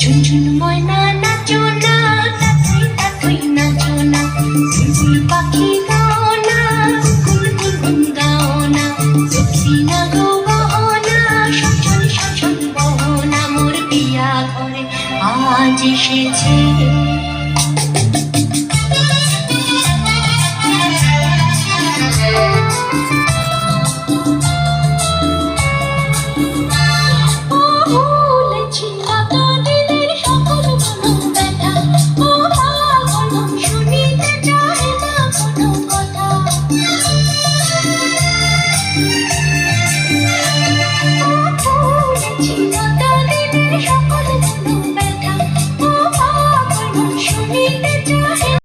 ঝুনঝুন ময়না নাচো না, তাকাই তাকাই নাচো না, বুলবুল পাখি গাও না, গুনগুন গাও না, দক্ষিণা গো গাও না, সচল সচল বহো না, মোর বিয়া ঘরে আজ এসেছে। সকল